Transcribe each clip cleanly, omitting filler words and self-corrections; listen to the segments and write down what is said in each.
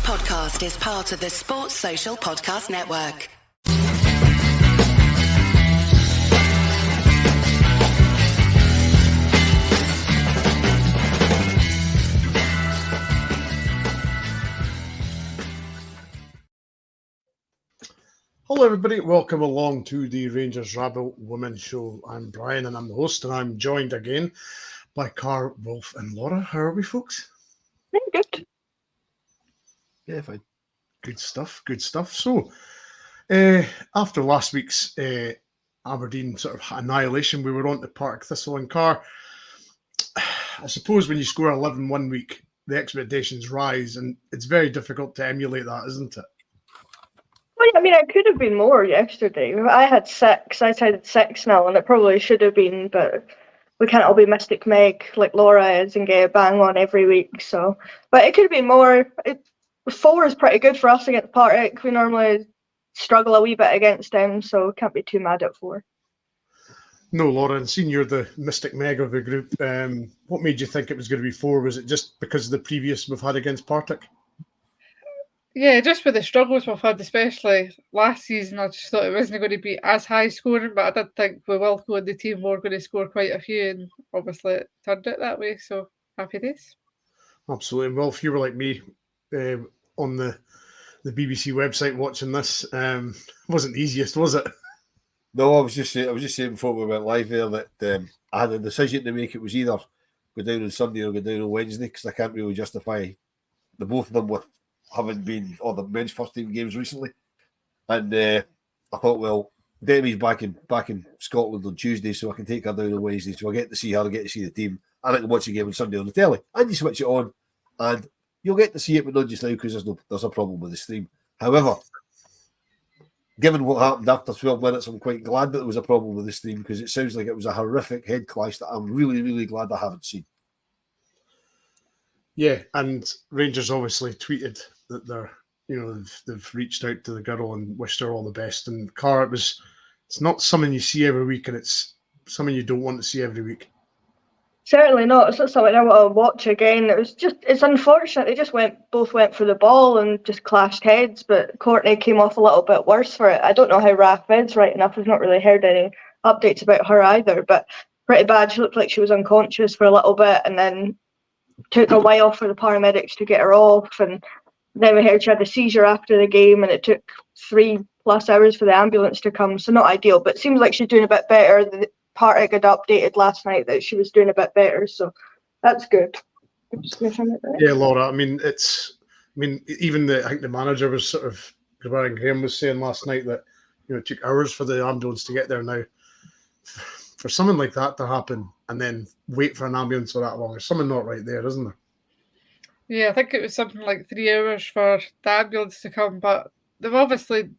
podcast is part of the Sports Social Podcast Network. Hello everybody, welcome along to the Rangers Rabble Women's Show. I'm Brian and I'm the host, and I'm joined again by Car, Wolf and Laura. How are we, folks? Good. Yeah, fine. Good stuff, good stuff. So, after last week's Aberdeen sort of annihilation, we were on to Park, Thistle and Car. I suppose when you score 11 one week, the expectations rise, and it's very difficult to emulate that, isn't it? Well, I mean, it could have been more yesterday. I had 6. I said 6-0, and it probably should have been, but we can't all be Mystic Meg like Laura is and get a bang on every week. So, but it could have been more. 4 is pretty good for us against Partick. We normally struggle a wee bit against them, so can't be too mad at 4. No, Laura, and seeing you're the Mystic Meg of the group, what made you think it was going to be 4? Was it just because of the previous we've had against Partick? Yeah, just with the struggles we've had, especially last season, I just thought it wasn't going to be as high scoring, but I did think with Wilko and the team were going to score quite a few, and obviously it turned out that way, so happy days. Absolutely. Well, if you were like me on the BBC website watching this, wasn't the easiest, was it? No, I was just saying before we went live there that I had a decision to make. It was either go down on Sunday or go down on Wednesday, because I can't really justify the both of them with having been on the men's first team games recently. And I thought, well, Demi's back in Scotland on Tuesday, so I can take her down on Wednesday, so I get to see her, I get to see the team, and I can watch the game on Sunday on the telly. And you switch it on, and you'll get to see it, but not just now, because there's a problem with the stream. However, given what happened after 12 minutes, I'm quite glad that there was a problem with the stream, because it sounds like it was a horrific head clash that I'm really, really glad I haven't seen. Yeah, and Rangers obviously tweeted that they've reached out to the girl and wished her all the best. And Car, it's not something you see every week, and it's something you don't want to see every week. Certainly not. It's not something I want to watch again. It's unfortunate. They both went for the ball and just clashed heads, but Courtney came off a little bit worse for it. I don't know how Raf is right enough. I've not really heard any updates about her either, but pretty bad. She looked like she was unconscious for a little bit, and then took a while for the paramedics to get her off, and then we heard she had a seizure after the game, and it took 3+ hours for the ambulance to come, so not ideal, but it seems like she's doing a bit better. The Partick had updated last night that she was doing a bit better, so that's good. Yeah, Laura, I mean, even I think the manager was sort of, Graham was saying last night that, it took hours for the ambulance to get there now. For something like that to happen and then wait for an ambulance for that long, there's something not right there, isn't there? Yeah, I think it was something like 3 hours for the ambulance to come, but they've obviously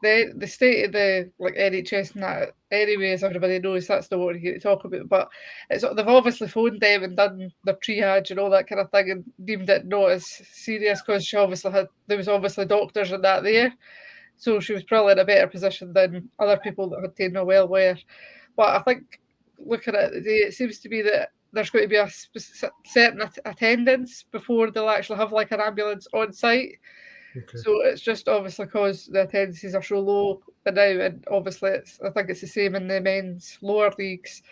the state of the NHS and that anyway, as everybody knows, that's not what we're here to talk about, but they've obviously phoned them and done their triage and all that kind of thing and deemed it not as serious, because there was obviously doctors and that there, so she was probably in a better position than other people that had taken her well were. But I think looking at it today, it seems to be that there's going to be a certain attendance before they'll actually have an ambulance on site. Okay. So it's just obviously because the attendances are so low now, and obviously I think it's the same in the men's lower leagues,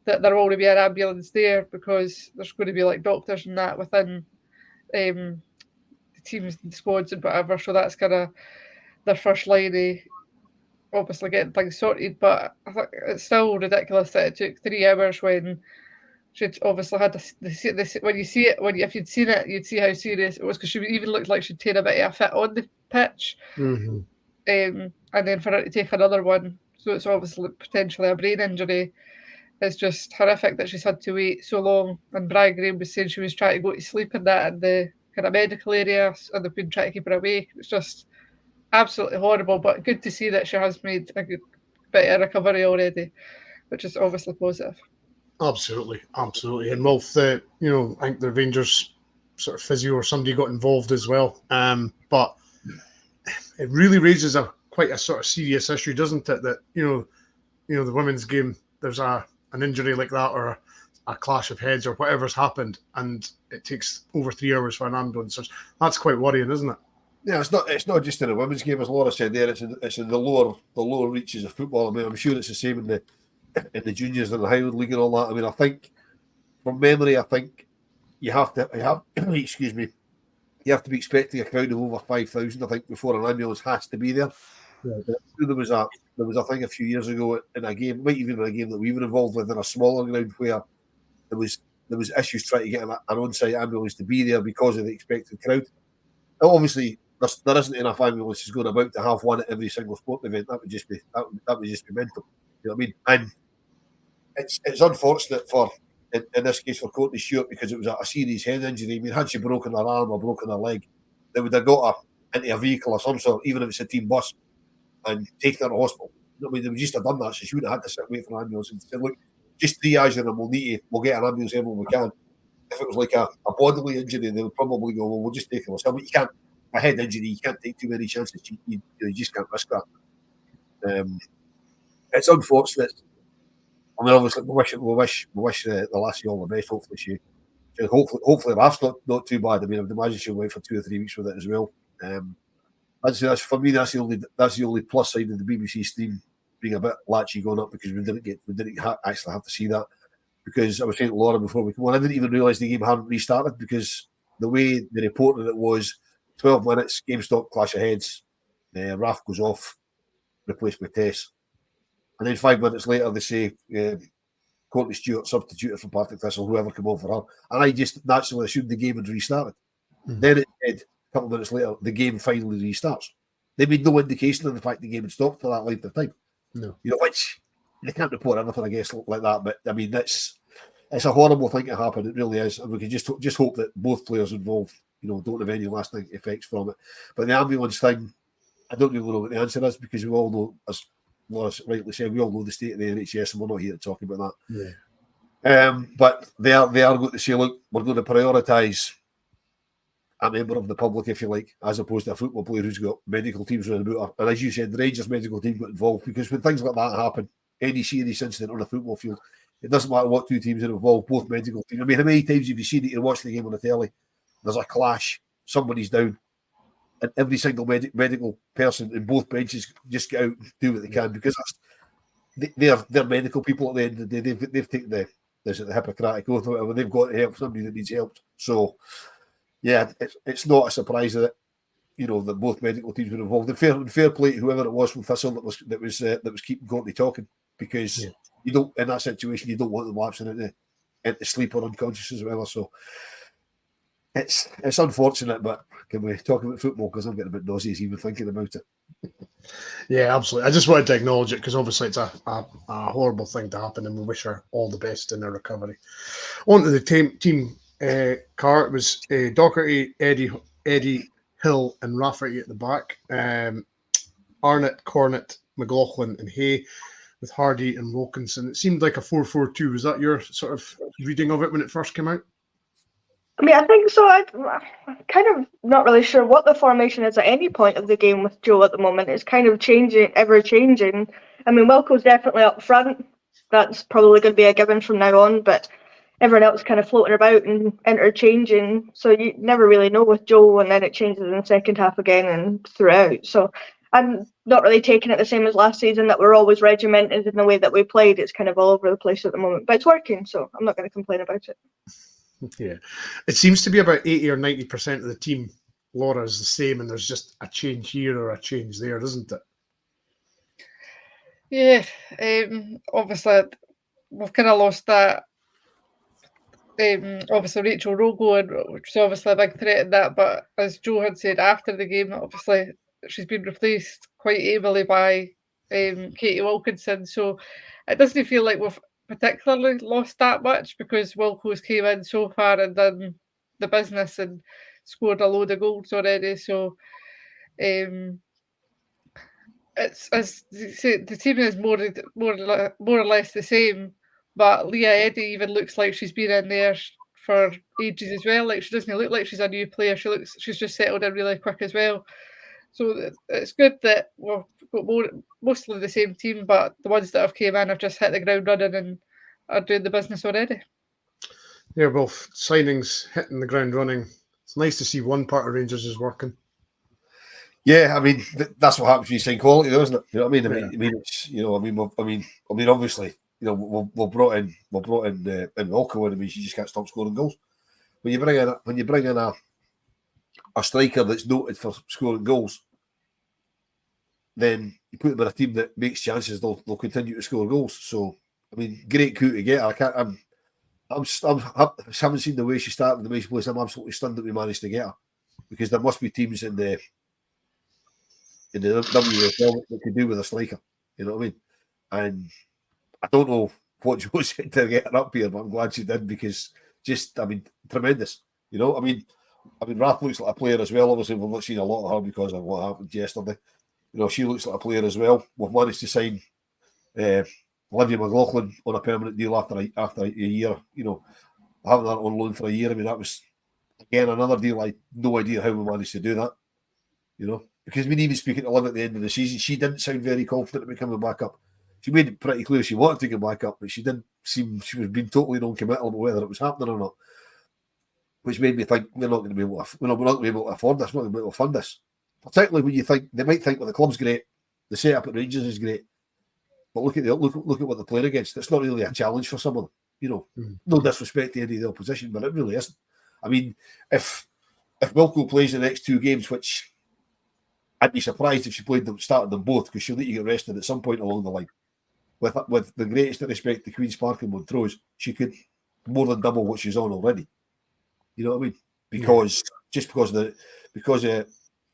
that there will only be an ambulance there because there's going to be doctors and that within the teams and squads and whatever. So that's kind of their first line of obviously getting things sorted, but I think it's still ridiculous that it took 3 hours when she'd obviously had this. When you see it, if you'd seen it, you'd see how serious it was, because she even looked like she'd taken a bit of a fit on the pitch. Mm-hmm. And then for her to take another one, so it's obviously potentially a brain injury. It's just horrific that she's had to wait so long. And Brian Graham was saying she was trying to go to sleep in that in the kind of medical area, and they've been trying to keep her awake. It's just absolutely horrible, but good to see that she has made a good bit of recovery already, which is obviously positive. Absolutely. And Wolf, I think the Rangers sort of physio or somebody got involved as well. But it really raises quite a sort of serious issue, doesn't it? That the women's game, there's an injury like that or a clash of heads or whatever's happened, and it takes over 3 hours for an ambulance. That's quite worrying, isn't it? Yeah, it's not just in the women's game, as Laura said there. It's in the lower reaches of football. I mean, I'm sure it's the same in the juniors and the Highland League and all that. I mean, I think from memory, I think you have excuse me, you have to be expecting a crowd of over 5,000. I think before an ambulance has to be there. Yeah. There was I think a few years ago in a game, might even in a game that we were involved with in a smaller ground where there was issues trying to get an on-site ambulance to be there because of the expected crowd. Obviously, there isn't enough ambulances going about to have one at every single sport event. That would just be mental. You know what I mean? And it's unfortunate for in this case for Courtney Stewart because it was a serious head injury. I mean, had she broken her arm or broken her leg, they would have got her into a vehicle of some sort, even if it's a team bus, and taken her to hospital. I mean, they would just have done that, so she wouldn't have had to sit and wait for an ambulance and said, look, just triage her and we'll get an ambulance everywhere we can. If it was like a bodily injury, they would probably go, well, we'll just take her ourselves. But you can't, a head injury, you can't take too many chances. You just can't risk that. It's unfortunate. I mean, obviously, we wish the lassie all the best. Hopefully, Raf's not too bad. I mean, I would imagine she'll wait for 2 or 3 weeks with it as well. I'd say for me, that's the only plus side of the BBC stream being a bit latchy going up because we didn't actually have to see that. Because I was saying to Laura before we come on, I didn't even realise the game hadn't restarted because the way they reported it was 12 minutes, game stop, clash of heads, Raf goes off, replaced by Tess. And then 5 minutes later, they say Courtney Stewart substituted for Partick Thistle, whoever came on for her. And I just naturally assumed the game had restarted. Mm-hmm. Then it said, a couple of minutes later, the game finally restarts. They made no indication of the fact the game had stopped for that length of time. No. You know, which they can't report anything, I guess, like that. But I mean, it's a horrible thing to happen. It really is. And we can just hope that both players involved, don't have any lasting effects from it. But the ambulance thing, I don't really know what the answer is because we all know, as Laura rightly said, we all know the state of the NHS and we're not here to talk about that. Yeah. But they are going to say, look, we're going to prioritise a member of the public, if you like, as opposed to a football player who's got medical teams running about her. And as you said, the Rangers medical team got involved because when things like that happen, any serious incident on a football field, it doesn't matter what two teams are involved, both medical teams. I mean, how many times have you seen it? You're watching the game on the telly, there's a clash, somebody's down, and every single medical person in both benches just get out and do what they can because they're medical people at the end of the day. They've taken the Hippocratic oath or whatever. They've got to help somebody that needs help. So, yeah, it's not a surprise that that both medical teams were involved. And fair play to whoever it was from Thistle that was keeping Courtney talking because you don't, in that situation, you don't want them lapsing into sleep or unconscious as well. So it's unfortunate, but can we talk about football because I'm getting a bit nauseous even thinking about it. Yeah, absolutely. I just wanted to acknowledge it because obviously it's a horrible thing to happen, and we wish her all the best in her recovery. On to the team car. It was Docherty, Eddie Hill, and Rafferty at the back. Arnott, Cornett, McLaughlin, and Hay, with Hardy and Wilkinson. It seemed like a 4-4-2. Was that your sort of reading of it when it first came out? I mean, I think so. I'm kind of not really sure what the formation is at any point of the game with Joe at the moment. It's kind of changing, ever changing. I mean, Wilko's definitely up front. That's probably going to be a given from now on, but everyone else kind of floating about and interchanging. So you never really know with Joe, and then it changes in the second half again and throughout. So I'm not really taking it the same as last season that we're always regimented in the way that we played. It's kind of all over the place at the moment, but it's working, so I'm not going to complain about it. Yeah, it seems to be about 80 or 90% of the team, Laura, is the same, and there's just a change here or a change there, doesn't it? Yeah, obviously we've kind of lost that. Obviously Rachel Rogo, which is obviously a big threat in that, but as Joe had said after the game, obviously she's been replaced quite ably by Katie Wilkinson, so it doesn't feel like we've particularly lost that much because Wilko's came in so far and done the business and scored a load of goals already. So it's, as you say, the team is more or less the same, but Leah Eddy even looks like she's been in there for ages as well. Like, she doesn't look like she's a new player. She's just settled in really quick as well. So it's good that we've got mostly the same team, but the ones that have came in have just hit the ground running and are doing the business already. Yeah, both signings hitting the ground running. It's nice to see one part of Rangers is working. Yeah, I mean that's what happens when you sign quality, though, isn't it? You know what I mean? Yeah. I mean, it's obviously, we've brought in Wilko, and I mean, she just can't stop scoring goals. When you bring in a striker that's noted for scoring goals, then you put them in a team that makes chances. They'll continue to score goals. So I mean, great coup to get her. I haven't seen the way she started, the way she plays. I'm absolutely stunned that we managed to get her, because there must be teams in the WFL that could do with a striker. You know what I mean? And I don't know what Joe said to get her up here, but I'm glad she did, because tremendous. You know, I mean, Rath looks like a player as well. Obviously, we've not seen a lot of her because of what happened yesterday. You know, she looks like a player as well. We've managed to sign Olivia McLaughlin on a permanent deal after a year. You know, having her on loan for a year. I mean, that was again another deal. I had no idea how we managed to do that. You know, because even speaking to Liv at the end of the season, she didn't sound very confident about coming back up. She made it pretty clear she wanted to come back up, but she didn't seem, she was being totally non-committal about whether it was happening or not. Which made me think we're not going to be able to afford this, we're not going to be able to fund this. Particularly when you think they might think, well, the club's great, the setup at Rangers is great, but look at what they're playing against. It's not really a challenge for someone. You know, no disrespect to any of the opposition, but it really isn't. I mean, if Wilko plays the next two games, which I'd be surprised if she started them both, because she'll need to get rested at some point along the line. With the greatest respect to Queen's Park and Montrose, she could more than double what she's on already. You know what I mean? Because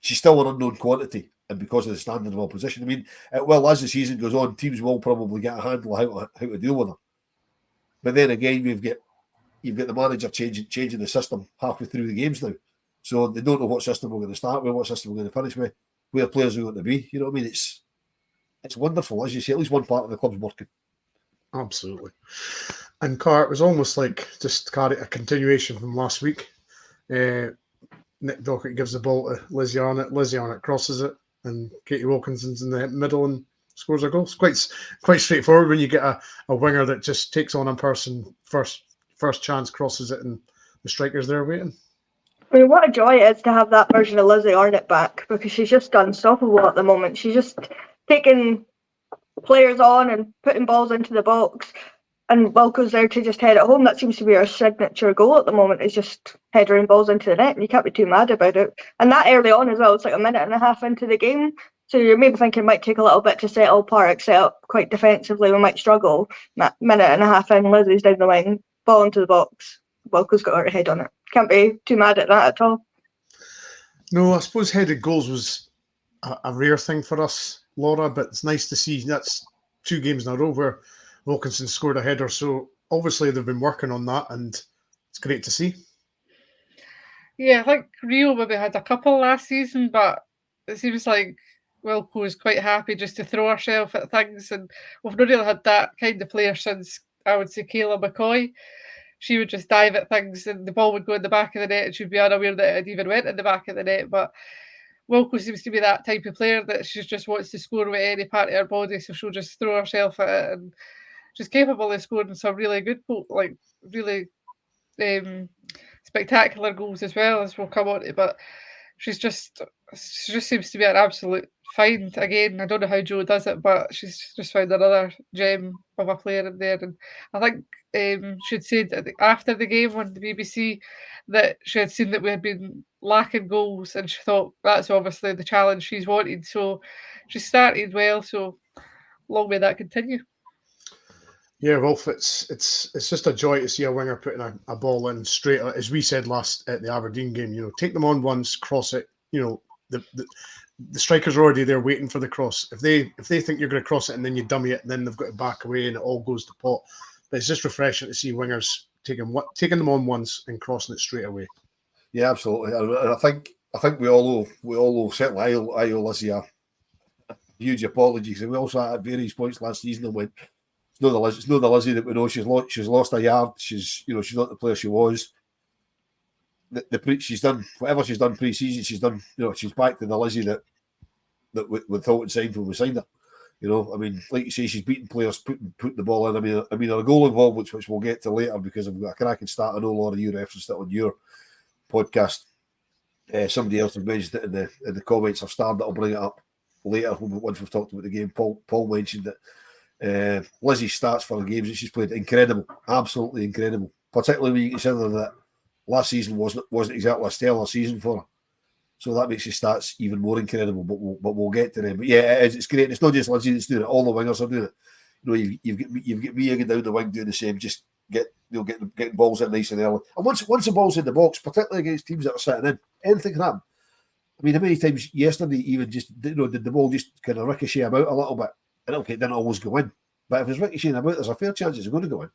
she's still an unknown quantity, and because of the standard of opposition. I mean, as the season goes on, teams will probably get a handle on how to deal with her. But then again, you've got the manager changing the system halfway through the games now, so they don't know what system we're going to start with, what system we're going to finish with, where players are going to be. You know what I mean? It's wonderful, as you say. At least one part of the club's working. Absolutely. And Car, it was almost like just a continuation from last week. Nick Dockett gives the ball to Lizzie Arnott. Lizzie Arnott crosses it, and Katie Wilkinson's in the middle and scores a goal. It's quite straightforward when you get a winger that just takes on a person first chance, crosses it, and the striker's there waiting. I mean, what a joy it is to have that version of Lizzie Arnott back, because she's just unstoppable at the moment. She's just taking players on and putting balls into the box, and Wilko's there to just head it home. That seems to be her signature goal at the moment, is just headering balls into the net, and you can't be too mad about it. And that early on as well, it's like a minute and a half into the game, so you're maybe thinking it might take a little bit to settle Park, set up quite defensively, we might struggle. That minute and a half in, Lizzie's down the wing, ball into the box, Wilko's got her head on it. Can't be too mad at that at all. No, I suppose headed goals was a rare thing for us, Laura, but it's nice to see that's 2 games in a row where Wilkinson scored a header. So obviously they've been working on that, and it's great to see. Yeah, I think Rio maybe had a couple last season, but it seems like Wilko is quite happy just to throw herself at things, and we've not really had that kind of player since, I would say, Kayla McCoy. She would just dive at things and the ball would go in the back of the net and she'd be unaware that it even went in the back of the net. But Wilko seems to be that type of player that she just wants to score with any part of her body, so she'll just throw herself at it, and she's capable of scoring some really good, really spectacular goals as well, as we'll come on to. But she just seems to be an absolute find. Again, I don't know how Joe does it, but she's just found another gem of a player in there. And I think she'd said after the game on the BBC that she had seen that we had been lacking goals, and she thought that's obviously the challenge she's wanted. So she started well, so long may that continue. Yeah, Wolf, it's just a joy to see a winger putting a ball in straight, as we said last at the Aberdeen game. You know, take them on once, cross it. You know, the striker's already there waiting for the cross. If they think you're going to cross it and then you dummy it, then they've got to back away and it all goes to pot. But it's just refreshing to see wingers taking them on once and crossing it straight away. Yeah, absolutely. And I think we all owe certainly I owe Lizzie a huge apology, because we also at various points last season and went, it's not the Lizzie that we know. She's lost a yard. She's not the player she was. She's done whatever she's done pre-season. She's done, she's back to the Lizzie that we thought and signed when we signed her. You know, I mean, like you say, she's beating players, putting the ball in. I mean, a goal involved, which we'll get to later because I've got a cracking start. I know a lot of you referenced it on your podcast. Somebody else has mentioned it in the comments. I've started. I'll bring it up later once we've talked about the game. Paul mentioned that Lizzie's stats for the games that she's played, incredible, absolutely incredible. Particularly when you consider that last season wasn't exactly a stellar season for her. So that makes his stats even more incredible. But we'll get to them. But yeah, it's great. And it's not just Lizzie that's doing it. All the wingers are doing it. You know, you've got Mia going down the wing doing the same. Just getting balls in nice and early. And once the ball's in the box, particularly against teams that are sitting in, anything can happen. I mean, how many times yesterday even just did the ball just kind of ricochet about a little bit, and okay, it didn't always go in. But if it's ricocheting about, there's a fair chance it's going to go in.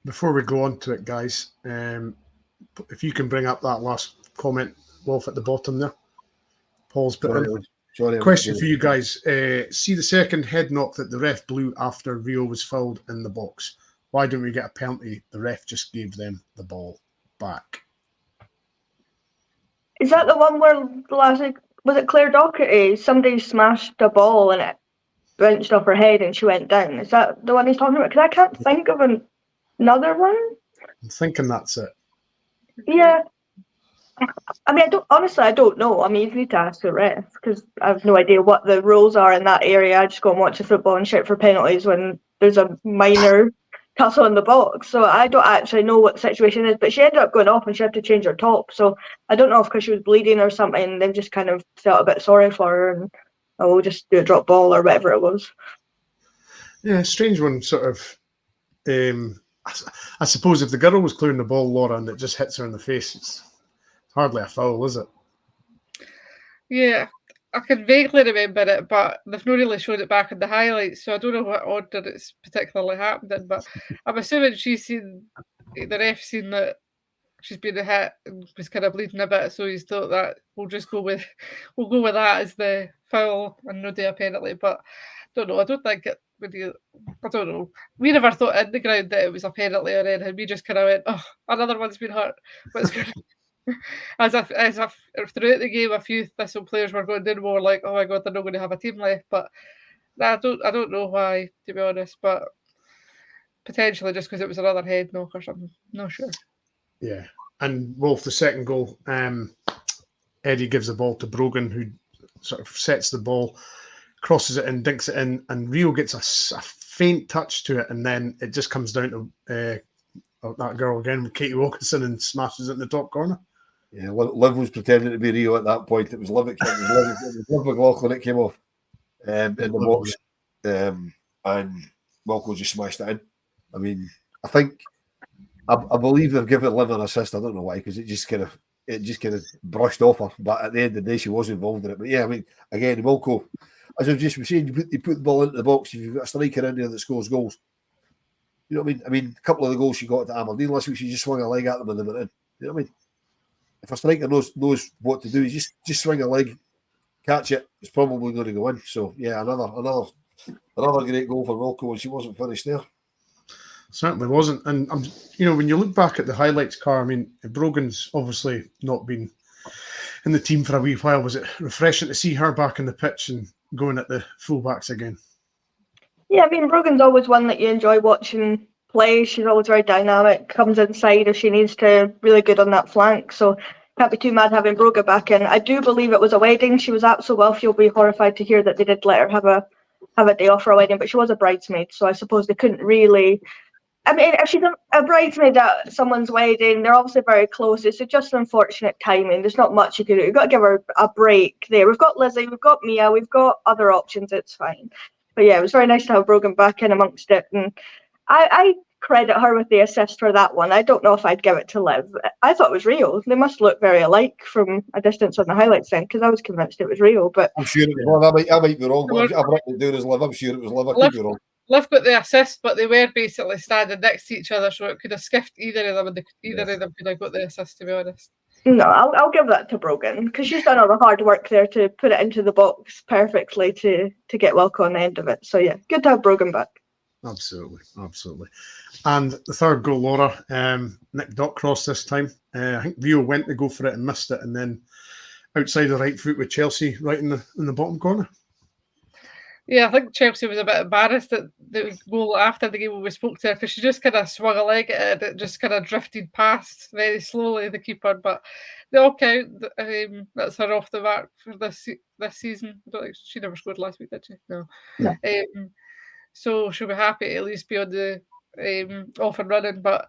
Before we go on to it, guys, if you can bring up that last comment, Wolf, at the bottom there. Paul's put in. Sorry, question for you guys. See the second head knock that the ref blew after Rio was fouled in the box. Why didn't we get a penalty? The ref just gave them the ball back. Is that the one where was it Claire Doherty? Somebody smashed a ball and it bounced off her head and she went down. Is that the one he's talking about? Because I can't think of another one. I'm thinking that's it. Yeah. I mean, I don't know. I mean, you need to ask the ref because I have no idea what the rules are in that area. I just go and watch the football and shout for penalties when there's a minor tussle in the box. So I don't actually know what the situation is. But she ended up going off and she had to change her top. So I don't know if because she was bleeding or something, they just kind of felt a bit sorry for her and we'll just do a drop ball or whatever it was. Yeah, strange one, sort of. I suppose if the girl was clearing the ball, Laura, and it just hits her in the face, it's hardly a foul, is it? Yeah, I can vaguely remember it, but they've not really showed it back in the highlights, so I don't know what order it's particularly happened in. But I'm assuming the ref seen that she's been hit and was kind of bleeding a bit, so he's thought that we'll go with that as the foul and no do a penalty. But I don't know. I don't think it would. I don't know. We never thought in the ground that it was a penalty or anything. We just kind of went, "Oh, another one's been hurt." As if throughout the game, a few Thistle players were going down more like, "Oh my God, they're not going to have a team left." But I don't know why, to be honest. But potentially just because it was another head knock or something. Not sure. Yeah, and Wolf, the second goal, Eddie gives the ball to Brogan, who sort of sets the ball, crosses it in, dinks it in, and Rio gets a faint touch to it, and then it just comes down to that girl again, Katie Wilkinson, and smashes it in the top corner. Yeah, Liv was pretending to be Rio at that point. It was Liv McLaughlin that came off in the box, and Wilko just smashed it in. I mean, I believe they've given Liv an assist. I don't know why, because it just kind of brushed off her. But at the end of the day, she was involved in it. But yeah, I mean, again, Wilko, as I was just saying, you put the ball into the box. If you've got a striker in there that scores goals, you know what I mean? I mean, a couple of the goals she got at Aberdeen last week, she just swung a leg at them and they went in. You know what I mean? If a striker knows what to do, you just swing a leg, catch it. It's probably going to go in. So yeah, another great goal for Wilko, and she wasn't finished there. Certainly wasn't. And when you look back at the highlights, Car, I mean, Brogan's obviously not been in the team for a wee while. Was it refreshing to see her back in the pitch and going at the fullbacks again? Yeah, I mean, Brogan's always one that you enjoy watching play. She's always very dynamic, comes inside if she needs to, really good on that flank. So can't be too mad having Brogan back in. I do believe it was a wedding. She was out so well. You'll be horrified to hear that they did let her have a day off for a wedding, but she was a bridesmaid, so I suppose they couldn't really. I mean, if she's a bridesmaid at someone's wedding, they're obviously very close. It's just unfortunate timing. There's not much you can do. You've got to give her a break there. We've got Lizzie, we've got Mia, we've got other options. It's fine. But yeah, it was very nice to have Brogan back in amongst it. And I credit her with the assist for that one. I don't know if I'd give it to Liv. I thought it was Rio. They must look very alike from a distance on the highlights then, because I was convinced it was Rio. But I'm sure it was Liv. I might be wrong, but I've written it down as Liv. I'm sure it was Liv. I could be wrong. Liv got the assist, but they were basically standing next to each other, so it could have skipped either of them, and either of them could have got the assist, to be honest. No, I'll give that to Brogan, because she's done all the hard work there to put it into the box perfectly to get Wilko on the end of it. So yeah, good to have Brogan back. Absolutely. And the third goal, Laura, Nick Dot cross this time. I think Rio went to go for it and missed it, and then outside the right foot with Chelsea right in the bottom corner. Yeah, I think Chelsea was a bit embarrassed at the goal after the game when we spoke to her, because she just kind of swung a leg at it and it just kind of drifted past very slowly, the keeper. But they all count. That's her off the mark for this season. I don't think she never scored last week, did she? No. No. So she'll be happy to at least be on the off and running. But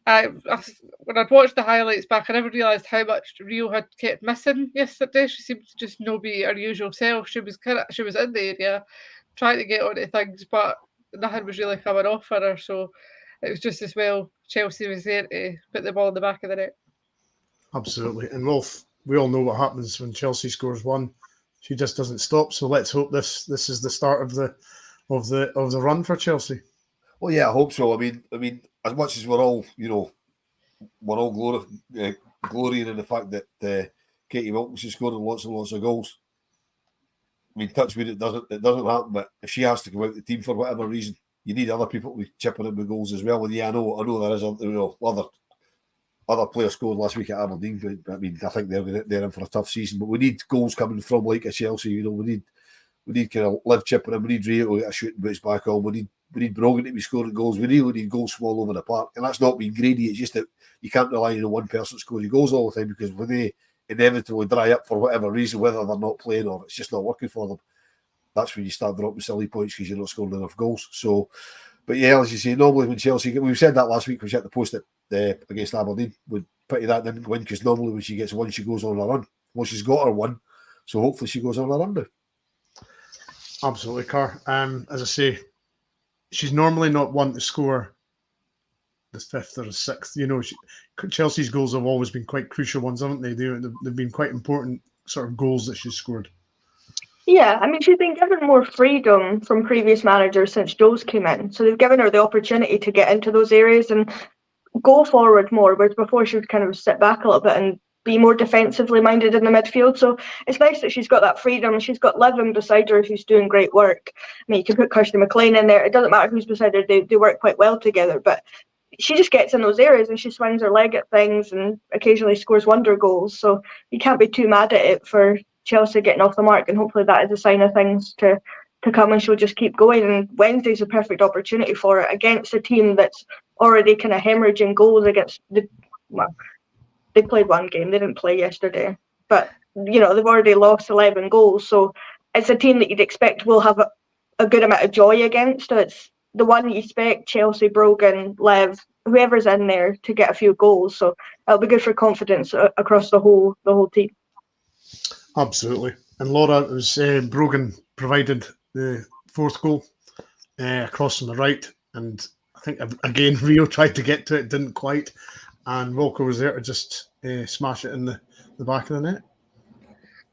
when I'd watched the highlights back, I never realised how much Rio had kept missing yesterday. She seemed to just not be her usual self. She was in the area trying to get onto things, but nothing was really coming off for her. So it was just as well Chelsea was there to put the ball in the back of the net. Absolutely. And Wolf, we all know what happens when Chelsea scores one. She just doesn't stop. So let's hope this is the start of the run for Chelsea. Well, yeah, I hope so. I mean, as much as we're all glorying in the fact that Katie Wilkins is scoring lots and lots of goals. I mean, touch wood, it doesn't happen. But if she has to come out the team for whatever reason, you need other people to be chipping in with goals as well. And yeah, I know there is other players scored last week at Aberdeen, but I mean, I think they're in for a tough season. But we need goals coming from like a Chelsea. We need kind of Liv chipping in. We need Rio to get a shooting boots back on. We need Brogan to be scoring goals. We really need goals from all over the park. And that's not being greedy. It's just that you can't rely on one person scoring goals all the time, because when they inevitably dry up for whatever reason, whether they're not playing or it's just not working for them, that's when you start dropping silly points because you're not scoring enough goals. So, but yeah, as you say, normally when Chelsea, we said that last week when she had to post it against Aberdeen, would pity that didn't win, because normally when she gets one, she goes on a run. Well, she's got her one, so hopefully she goes on a run now. Absolutely, Car. As I say, she's normally not one to score the fifth or the sixth. You know, Chelsea's goals have always been quite crucial ones, haven't they? They've been quite important sort of goals that she's scored. Yeah, I mean, she's been given more freedom from previous managers since Joe's came in. So they've given her the opportunity to get into those areas and go forward more, whereas before she would kind of sit back a little bit and be more defensively minded in the midfield. So it's nice that she's got that freedom. She's got Livin beside her who's doing great work. I mean, you can put Kirsty McLean in there. It doesn't matter who's beside her. They work quite well together. But she just gets in those areas and she swings her leg at things and occasionally scores wonder goals. So you can't be too mad at it for Chelsea getting off the mark. And hopefully that is a sign of things to come, and she'll just keep going. And Wednesday's a perfect opportunity for it against a team that's already kind of hemorrhaging goals against they played one game, they didn't play yesterday, but you know, they've already lost 11 goals, so it's a team that you'd expect will have a good amount of joy against. So it's the one you expect Chelsea, Brogan, Lev, whoever's in there to get a few goals, so it'll be good for confidence across the whole team. Absolutely. And Laura, it was Brogan provided the fourth goal across from the right, and I think again Rio tried to get to it, didn't quite, and Wilko was there to just smash it in the back of the net.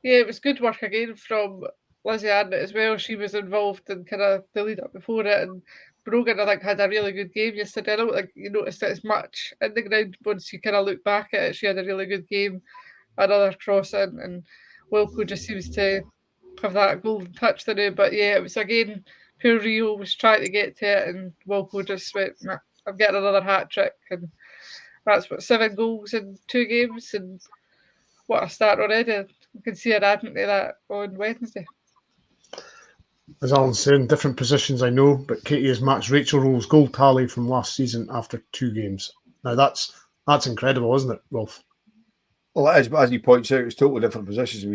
Yeah, it was good work again from Lizzie Arnott as well. She was involved in kind of the lead up before it, and Brogan, I think, had a really good game yesterday. I don't think you noticed it as much in the ground once you kind of look back at it. She had a really good game, another crossing, and Wilko just seems to have that golden touch to do. But yeah, it was again, poor Rio was trying to get to it, and Wilko just went, nah, I'm getting another hat trick, and that's 7 goals in 2 games, and what a start already. You can see her adding to that on Wednesday. As Alan's saying, different positions I know, but Katie has matched Rachel Rowe's goal tally from last season after 2 games. Now that's incredible, isn't it, Wolf? Well, as he points out, it's totally different positions.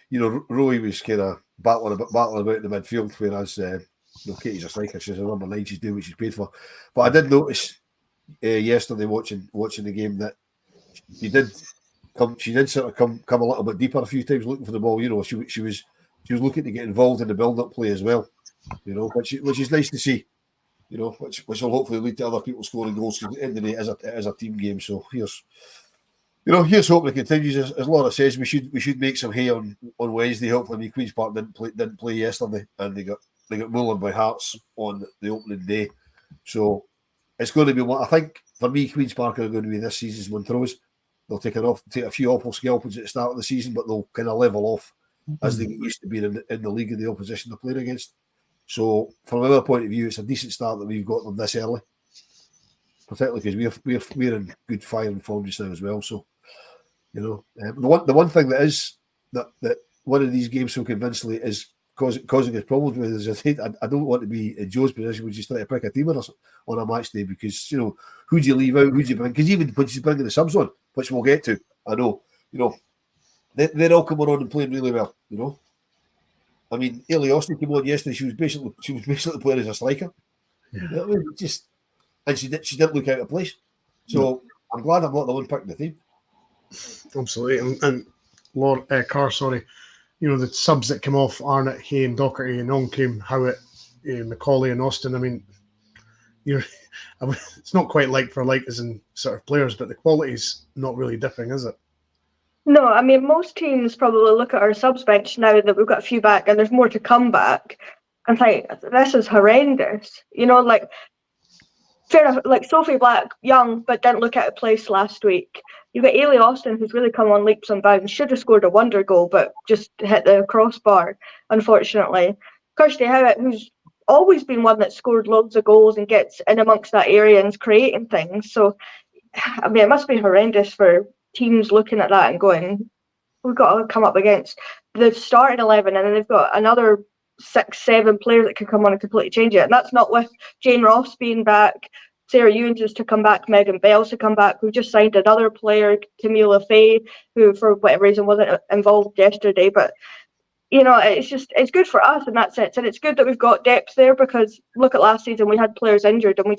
Rowe was kind of battling about in the midfield, whereas Katie's a striker. She's a number 9. She's doing what she's paid for. But I did notice yesterday watching the game that she did sort of come a little bit deeper a few times looking for the ball. You know, she was looking to get involved in the build-up play as well. You know, which is nice to see. You know, which will hopefully lead to other people scoring goals. Because at the end of the day, it is a team game. So here's hoping it continues. As Laura says, we should make some hay on Wednesday. Hopefully, Queen's Park didn't play yesterday, and they got mullered by Hearts on the opening day. So it's going to be one. I think for me, Queen's Park are going to be this season's Montrose. They'll take a few awful scalpings at the start of the season, but they'll kind of level off as they get used to being in the league and the opposition they're playing against. So from another point of view, it's a decent start that we've got them this early, particularly because we're in good firing form just now as well. So, you know, the one thing that one of these games so convincingly is causing us problems with us. I don't want to be in Joe's position when she's trying to pick a team on a match day, because who do you leave out, who do you bring? Because even when she's bringing the subs on, which we'll get to, I know they're all coming on and playing really well. I mean, Ailey Austin came on yesterday. She was basically playing as a striker. Yeah. And she didn't look out of place. So I'm glad I'm not the one picking the team. Absolutely, and Carr, sorry. The subs that came off, Arnott, Hay and Docherty, and on came Howitt, Macaulay and Austin. I mean, it's not quite like for like as in sort of players, but the quality's not really differing, is it? No, I mean, most teams probably look at our subs bench now that we've got a few back and there's more to come back and think, this is horrendous. Fair enough, like Sophie Black, young, but didn't look out of place last week. You've got Ailey Austin, who's really come on leaps and bounds, should have scored a wonder goal, but just hit the crossbar, unfortunately. Kirsty Howitt, who's always been one that scored loads of goals and gets in amongst that area and is creating things. So, I mean, it must be horrendous for teams looking at that and going, we've got to come up against the starting 11, and then they've got another 6-7 players that could come on and completely change it. And that's not with Jane Ross being back, Sarah Ewens is to come back, Megan Bell's to come back. We've just signed another player, Camilla Fay, who for whatever reason wasn't involved yesterday. But it's good for us in that sense, and it's good that we've got depth there, because look at last season, we had players injured and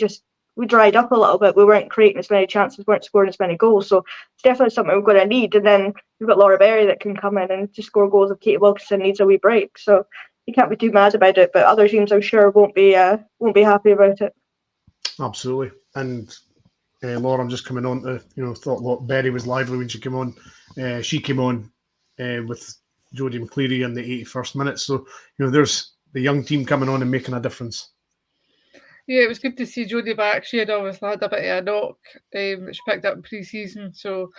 we dried up a little bit. We weren't creating as many chances, weren't scoring as many goals. So it's definitely something we're going to need. And then we've got Laura Berry that can come in and just score goals if Katie Wilkinson needs a wee break. So you can't be too mad about it, but other teams I'm sure won't be happy about it. Absolutely. And Laura, I'm just coming on to thought Berry was lively when she came on. She came on with Jodie McCleary in the 81st minute. So there's the young team coming on and making a difference. Yeah, it was good to see Jodie back. She had obviously had a bit of a knock that she picked up in pre-season, so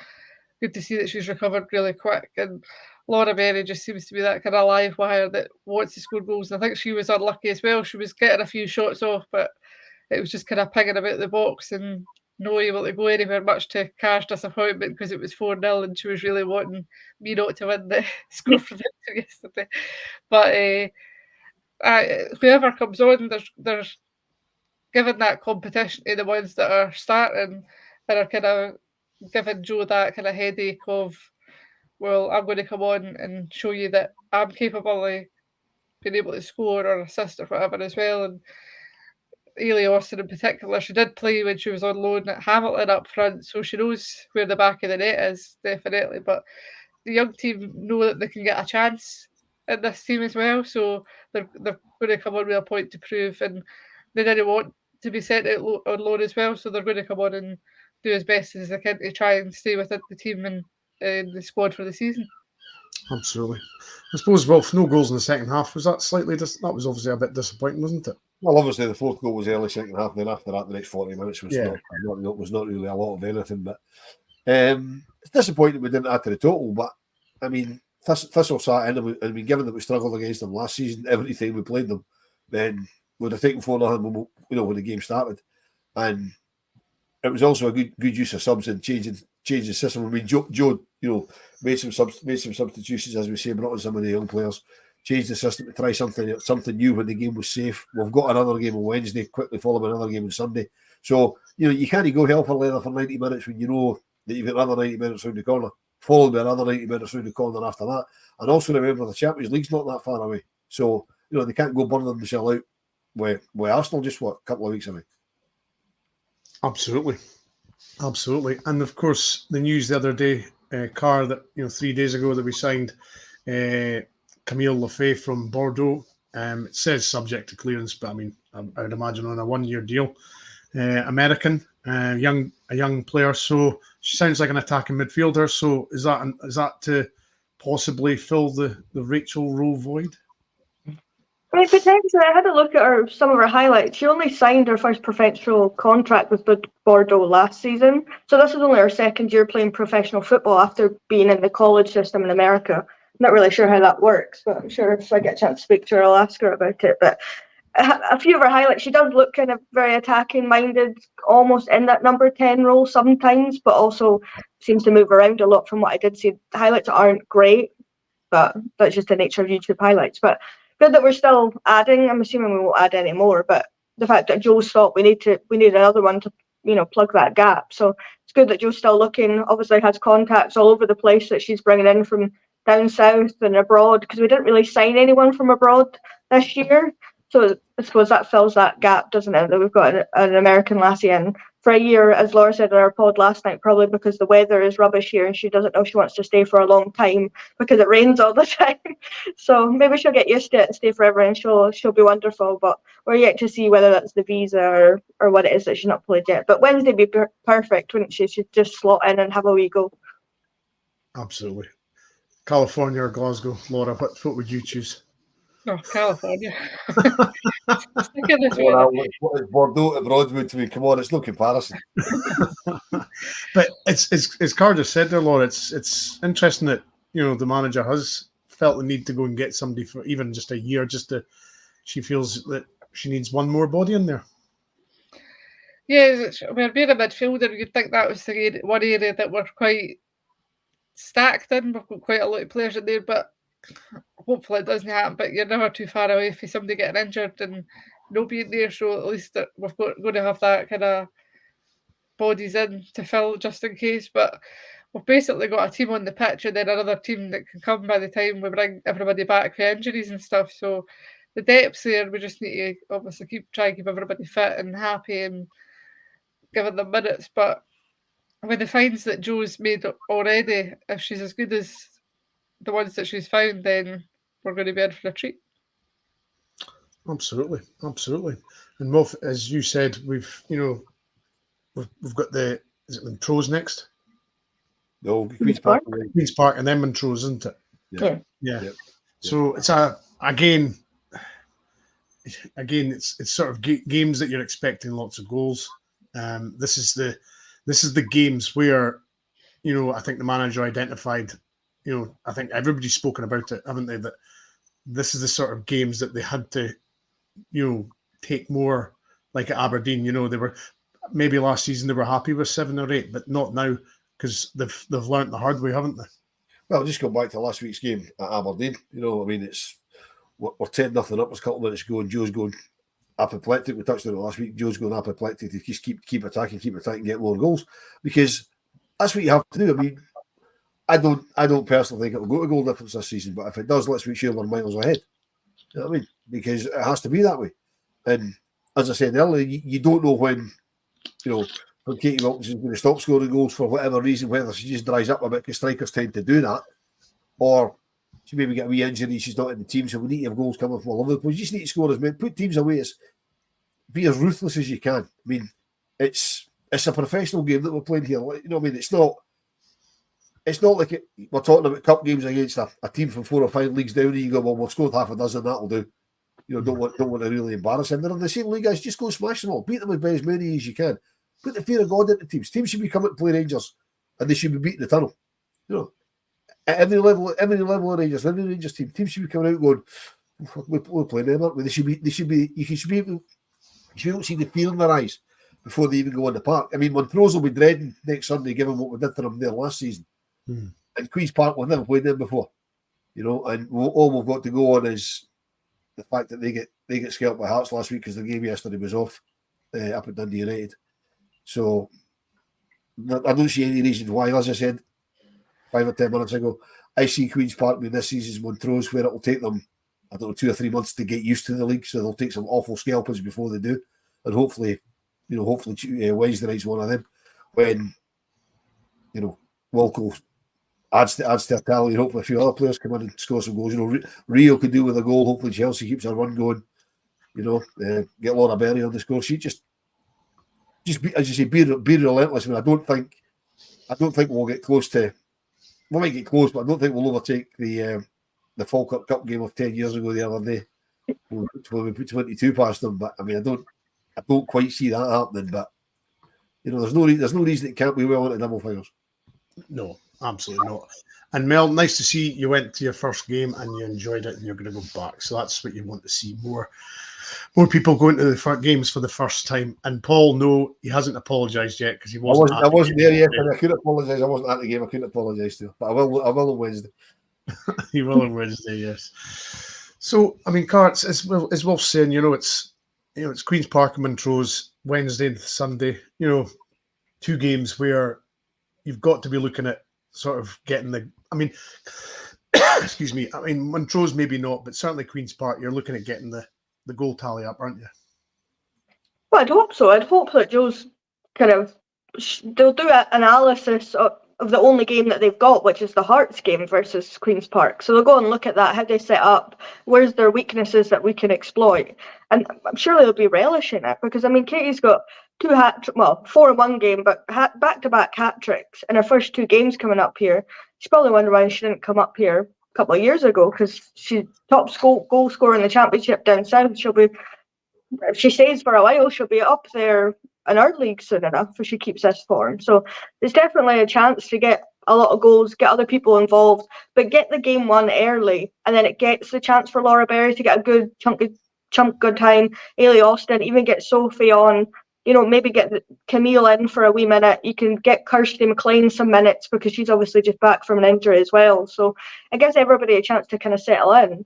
good to see that she's recovered really quick. And Laura Berry just seems to be that kind of live wire that wants to score goals. And I think she was unlucky as well. She was getting a few shots off, but it was just kind of pinging about the box and not able to go anywhere, much to Car's disappointment, because it was 4-0 and she was really wanting me not to win the score for victory yesterday. But whoever comes on, there's given that competition to the ones that are starting and are kind of giving Joe that kind of headache of, well, I'm going to come on and show you that I'm capable of being able to score or assist or whatever as well. And Ailey Austin in particular, she did play when she was on loan at Hamilton up front, so she knows where the back of the net is, definitely. But the young team know that they can get a chance in this team as well, so they're going to come on with a point to prove, and they didn't want to be sent out on loan as well, so they're going to come on and do as best as they can to try and stay within the team and the squad for the season. Absolutely. I suppose, well, no goals in the second half, was that slightly that was obviously a bit disappointing, wasn't it? Well, obviously the fourth goal was early second half, and then after that the next 40 minutes was not really a lot of anything. But it's disappointing we didn't add to the total. But I mean, Thistle sat in, and I mean, given that we struggled against them last season, every time we played them, then we'd have taken 4-0 when the game started. And it was also a good use of subs and changing the system. I mean, Joe made some substitutions, as we say, brought in some of the young players, changed the system to try something new when the game was safe. We've got another game on Wednesday, quickly followed by another game on Sunday. So you can't go hell for leather for 90 minutes when you know that you've got another 90 minutes round the corner, followed by another 90 minutes round the corner after that. And also remember, the Champions League's not that far away, so they can't go burning themselves out with Arsenal just a couple of weeks away. Absolutely. And of course, the news the other day, Carr, that 3 days ago that we signed Camille Lefebvre from Bordeaux. It says subject to clearance, but I mean, I would imagine on a 1-year deal. American, a young player. So she sounds like an attacking midfielder. So is that to possibly fill the Rachel role void? I mean, potentially. I had a look at some of her highlights. She only signed her first professional contract with Bordeaux last season. So this is only her second year playing professional football after being in the college system in America. I'm not really sure how that works, but I'm sure if I get a chance to speak to her, I'll ask her about it. But a few of her highlights, she does look kind of very attacking-minded, almost in that number 10 role sometimes, but also seems to move around a lot from what I did see. The highlights aren't great, but that's just the nature of YouTube highlights. But good that we're still adding. I'm assuming we won't add any more, but the fact that Joe's stopped, we need another one to, plug that gap. So it's good that Joe's still looking. Obviously has contacts all over the place that she's bringing in from down south and abroad, because we didn't really sign anyone from abroad this year. So I suppose that fills that gap, doesn't it? That we've got an American lassie in for a year, as Laura said in our pod last night, probably because the weather is rubbish here and she doesn't know she wants to stay for a long time because it rains all the time. So maybe she'll get used to it and stay forever, and she'll be wonderful. But we're yet to see whether that's the visa or what it is that she's not played yet. But Wednesday would be perfect, wouldn't she? She'd just slot in and have a wee go. Absolutely. California or Glasgow, Laura? What would you choose? Oh, California. Bordeaux to Broadwood to me. Come on, it's no comparison. But it's Carr just said there, Laura. It's interesting that the manager has felt the need to go and get somebody for even just a year, she feels that she needs one more body in there. Yeah, we're being a midfielder. You'd think that was the one area that we're quite stacked in. We've got quite a lot of players in there, but hopefully it doesn't happen. But you're never too far away from somebody getting injured and no being there. So at least we've going to have that kind of bodies in to fill just in case. But we've basically got a team on the pitch and then another team that can come by the time we bring everybody back for injuries and stuff. So the depth's there. We just need to obviously try and keep everybody fit and happy and giving them minutes. But with the finds that Joe's made already, if she's as good as the ones that she's found, then we're going to be in for a treat. Absolutely. And Wolf, as you said, we've got is it Montrose next? No, Queen's Park. Queen's Park and then Montrose, isn't it? Yeah. Yep. So it's it's sort of games that you're expecting lots of goals. This is the games where I think the manager identified. I think everybody's spoken about it, haven't they? That this is the sort of games that they had to, take more, like at Aberdeen. They were maybe last season they were happy with 7 or 8, but not now because they've learnt the hard way, haven't they? Well, just go back to last week's game at Aberdeen. We're 10-0 up. There's a couple of minutes ago, and Joe's going apoplectic. We touched on it last week. Joe's going apoplectic to just keep attacking, get more goals, because that's what you have to do. I don't personally think it'll go to goal difference this season, but if it does, let's make sure we're miles ahead. You know what I mean? Because it has to be that way. And as I said earlier, you don't know when Katie Wilkinson's going to stop scoring goals for whatever reason, whether she just dries up a bit because strikers tend to do that, or she maybe get a wee injury, she's not in the team, so we need to have goals coming from Liverpool. You just need to score as many, put teams away, be as ruthless as you can. It's a professional game that we're playing here. It's not like we're talking about cup games against a team from 4 or 5 leagues down, and you go, well, we've scored half a dozen, that'll do. Don't want to really embarrass them. They're in the same league, guys. Just go smash them all. Beat them by as many as you can. Put the fear of God into teams. Teams should be coming to play Rangers, and they should be beating the tunnel. At every level of Rangers, every Rangers teams should be coming out going, we're playing them, aren't we? You should be able to see the fear in their eyes before they even go on the park. Montrose will be dreading next Sunday, given what we did to them there last season. And Queen's Park, we've never played them before, and all we've got to go on is the fact that they get scalped by Hearts last week because the game yesterday was off up at Dundee United. So I don't see any reason why. As I said 5 or 10 minutes ago, I see Queen's Park being this season's Montrose, where it will take them, 2 or 3 months to get used to the league. So they'll take some awful scalpers before they do, and hopefully Wednesday night's one of them when Wilko adds to a tally. Hopefully a few other players come in and score some goals. Rio could do with a goal. Hopefully Chelsea keeps her run going. Get Laura Berry on the score sheet. Just be, as you say, be relentless. I don't think we'll get close to. We might get close, but I don't think we'll overtake the Falkirk Cup game of 10 years ago the other day when we put 22 past them. But I don't quite see that happening. But there's no reason it can't be well into double figures. No, absolutely not. And Mel, nice to see you went to your first game and you enjoyed it, and you're going to go back. So that's what you want to see, more people going to the games for the first time. And Paul, no, he hasn't apologised yet because he wasn't. I wasn't there yet, and I couldn't apologise. I wasn't at the game. I couldn't apologise to him, but I will on Wednesday. He will on Wednesday, yes. So, I mean, Carts, as Wolf's saying, it's Queen's Park and Montrose, Wednesday and Sunday. 2 games where you've got to be looking at sort of getting the. I mean, excuse me. I mean, Montrose maybe not, but certainly Queen's Park, you're looking at getting the goal tally up, aren't you? Well, I'd hope so. I'd hope that Joe's kind of they'll do an analysis of the only game that they've got, which is the Hearts game versus Queen's Park. So they'll go and look at that, how they set up, where's their weaknesses that we can exploit. And I'm sure they'll be relishing it because, I mean, Katie's got 4 in one game, but back-to-back hat-tricks in her first 2 games coming up here. She's probably wondering why she didn't come up here a couple of years ago because she's top goal scorer in the championship down south. If she stays for a while, she'll be up there in our league soon enough if she keeps this form. So there's definitely a chance to get a lot of goals, get other people involved, but get the game won early, and then it gets the chance for Laura Berry to get a good good time. Ailey Austin, even get Sophie on. Maybe get Camille in for a wee minute. You can get Kirsty McLean some minutes because she's obviously just back from an injury as well. So it gives everybody a chance to kind of settle in.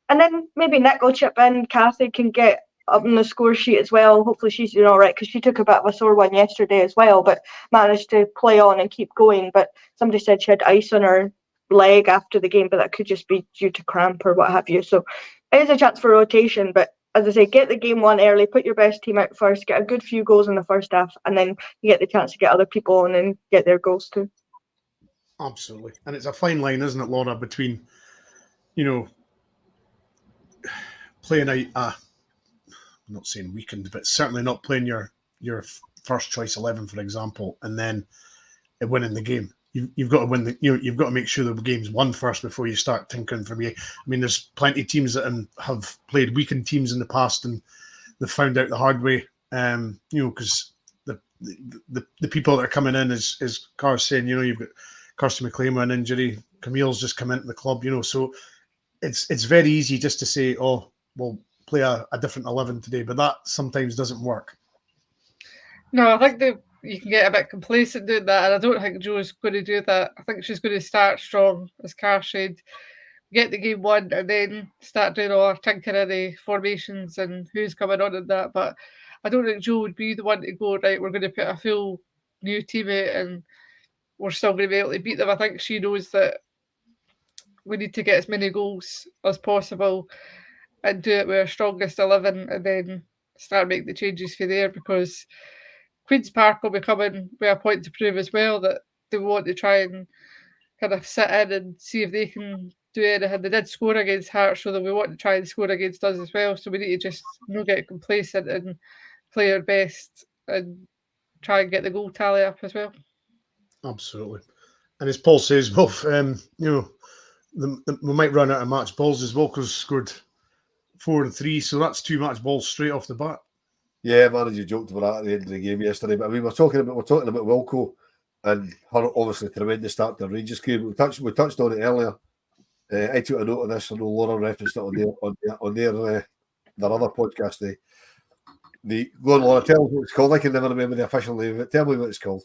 And then maybe Nick will chip in. Kathy can get up on the score sheet as well. Hopefully she's doing all right because she took a bit of a sore one yesterday as well, but managed to play on and keep going. But somebody said she had ice on her leg after the game, but that could just be due to cramp or what have you. So it is a chance for rotation, but as I say, get the game won early, put your best team out first, get a good few goals in the first half, and then you get the chance to get other people on and get their goals too. Absolutely. And it's a fine line, isn't it, Laura, between, playing I'm not saying weakened, but certainly not playing your first choice 11, for example, and then winning the game. You've got to win you've got to make sure the game's won first before you start tinkering for me. I mean, there's plenty of teams that have played weakened teams in the past and they've found out the hard way. Because the people that are coming in, as Car's saying, you've got Kirsty McLean with an injury, Camille's just come into the club, so it's very easy just to say, oh, we'll play a different 11 today, but that sometimes doesn't work. No, I think you can get a bit complacent doing that, and I don't think Jo's going to do that. I think she's going to start strong, as Car said, get the game won, and then start doing all her tinkering of the formations and who's coming on and that. But I don't think Jo would be the one to go, right, we're going to put a full new team out and we're still going to be able to beat them. I think she knows that we need to get as many goals as possible and do it with our strongest 11 and then start making the changes for there, because Queen's Park will be coming with a point to prove as well that they want to try and kind of sit in and see if they can do anything. They did score against Hearts, so that we want to try and score against us as well. So we need to just not get complacent and play our best and try and get the goal tally up as well. Absolutely. And as Paul says, Wolf, we might run out of match balls as Wilko's scored 4 and 3, so that's 2 match balls straight off the bat. Yeah, manager joked about that at the end of the game yesterday. But I mean, we're talking about Wilko and her obviously tremendous start to the Rangers game. We touched on it earlier. I took a note of this. I know Laura referenced it on their other podcast. Go on, Laura, tell me what it's called. I can never remember the official name of it. Tell me what it's called.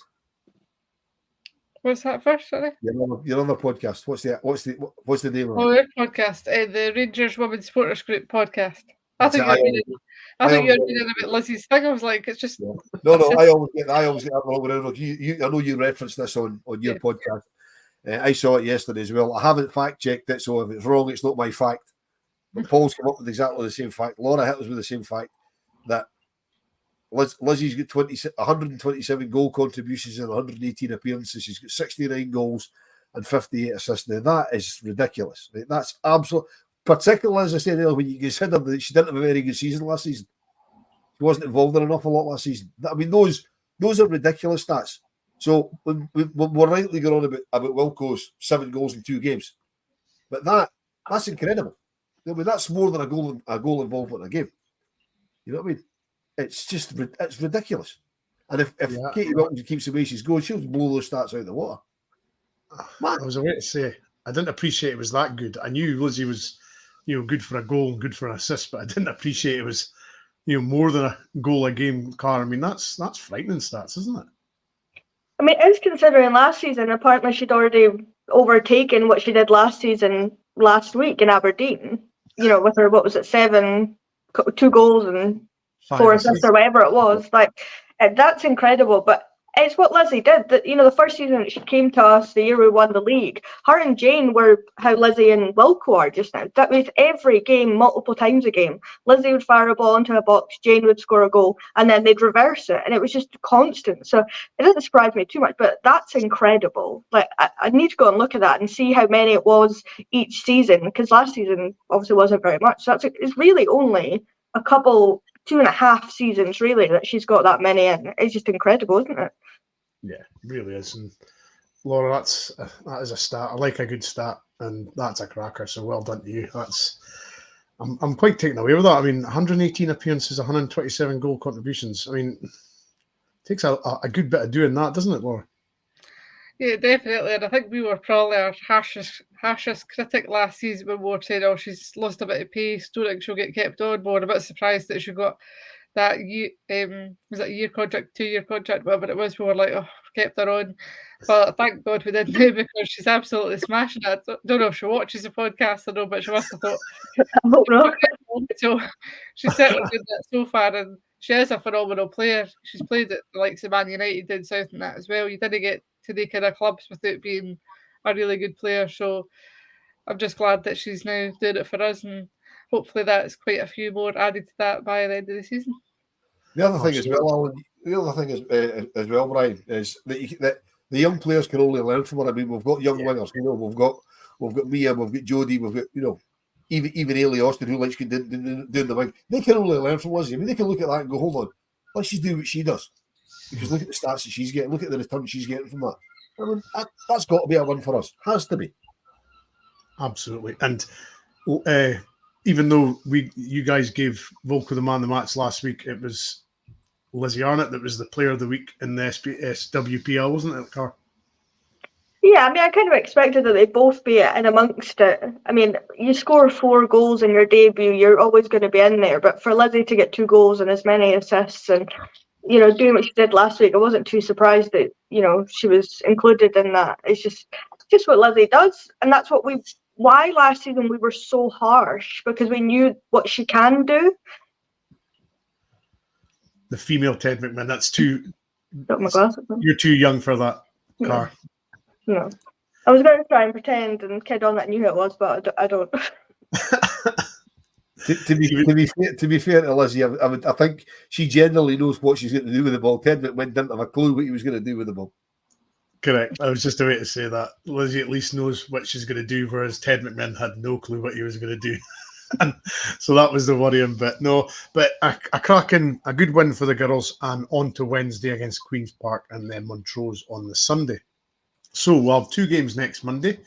What's that first? Sorry. Your other podcast. What's the name of it? Oh, their podcast, the Rangers Women's Supporters Group podcast. I think you're reading about Lizzie's thing. I was like, it's just no. I always get that wrong. I know you referenced this on your podcast. I saw it yesterday as well. I haven't fact checked it, so if it's wrong, it's not my fact. But Paul's come up with exactly the same fact. Laura hit us with the same fact that Lizzie's got 127 goal contributions and 118 appearances. She's got 69 goals and 58 assists. Now that is ridiculous. Right? That's absolute. Particularly, as I said earlier, when you consider that she didn't have a very good season last season. She wasn't involved in an awful lot last season. I mean, those are ridiculous stats. So when we're rightly going on about Wilko's 7 goals in 2 games, but that's incredible. I mean, that's more than a goal involvement in a game. You know what I mean? It's ridiculous. And if Katie Wilkins keeps the way she's going, she'll blow those stats out of the water. Man. I was away to say I didn't appreciate it was that good. I knew Lizzie was, good for a goal and good for an assist, but I didn't appreciate it was, more than a goal a game. Car. I mean, that's frightening stats, isn't it? I mean, it's considering last season, apparently she'd already overtaken what she did last season last week in Aberdeen. with her, what was it, 2 goals and 5 4 assists. assists or whatever it was. That's incredible. But it's what Lizzie did. That the first season that she came to us, the year we won the league, her and Jane were how Lizzie and Wilko are just now. That means every game, multiple times a game, Lizzie would fire a ball into a box, Jane would score a goal, and then they'd reverse it, and it was just constant. So it doesn't surprise me too much, but that's incredible. I need to go and look at that and see how many it was each season, because last season obviously wasn't very much. So it's really only a couple. 2.5 seasons really that she's got that many in. It's just incredible, isn't it? Yeah, it really is. And Laura, that is a stat. I like a good stat, and that's a cracker. So well done to you. I'm quite taken away with that. I mean, 118 appearances, 127 goal contributions. I mean, it takes a good bit of doing that, doesn't it, Laura? Yeah, definitely. And I think we were probably our harshest critic last season when we were saying, oh, she's lost a bit of pace, don't think she'll get kept on board. A bit surprised that she got that year, was it a year contract, 2-year contract, whatever it was. We were like, oh, kept her on. But thank God we didn't do, because she's absolutely smashing it. I don't know if she watches the podcast or no, but she must have thought. I hope not. So she's certainly doing that so far, and she is a phenomenal player. She's played at the likes of Man United and South and that as well. You didn't get to the kind of clubs without being a really good player. So I'm just glad that she's now doing it for us, and hopefully that's quite a few more added to that by the end of the season. The other thing as well, Alan, as well, Brian, is that the young players can only learn from her. I mean, we've got young wingers, we've got Mia, we've got Jodie, we've got even Ailey Austin, who likes doing the wing. They can only learn from Lizzie. I mean, they can look at that and go, hold on, let's just do what she does. Because look at the stats that she's getting, look at the return she's getting from that. I mean, that's got to be a win for us. Has to be. Absolutely. And even though you guys gave Wilko the man of the match last week, it was Lizzie Arnott that was the player of the week in the SWPL, wasn't it, Car? Yeah, I mean, I kind of expected that they'd both be in amongst it. I mean, you score 4 goals in your debut, you're always going to be in there. But for Lizzie to get 2 goals and as many assists and, doing what she did last week, I wasn't too surprised that, she was included in that. It's just what Lizzie does. And that's why last season we were so harsh, because we knew what she can do. The female Ted McMahon, that's too... Got my glasses on. You're too young for that, Car. No. I was going to try and pretend and kid on that I knew who it was, but I don't. to be fair to Lizzie, I think she generally knows what she's going to do with the ball. Ted McMahon didn't have a clue what he was going to do with the ball. Correct. I was just about to say that. Lizzie at least knows what she's going to do, whereas Ted McMahon had no clue what he was going to do. And so that was the worrying bit. No, but a cracking, a good win for the girls, and on to Wednesday against Queen's Park and then Montrose on the Sunday. So we'll have 2 games next Monday.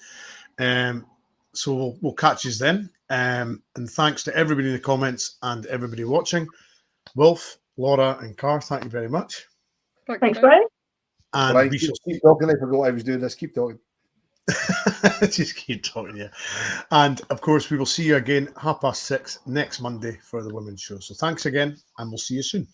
So we'll catch you then. And thanks to everybody in the comments and everybody watching. Wilf, Laura and Car, thank you very much. Thanks, Brian. And Brian, we shall keep talking. I forgot I was doing this. Keep talking. just keep talking, yeah. And of course, we will see you again 6:30 next Monday for the women's show. So thanks again, and we'll see you soon.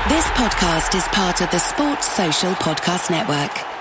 This podcast is part of the Sports Social Podcast Network.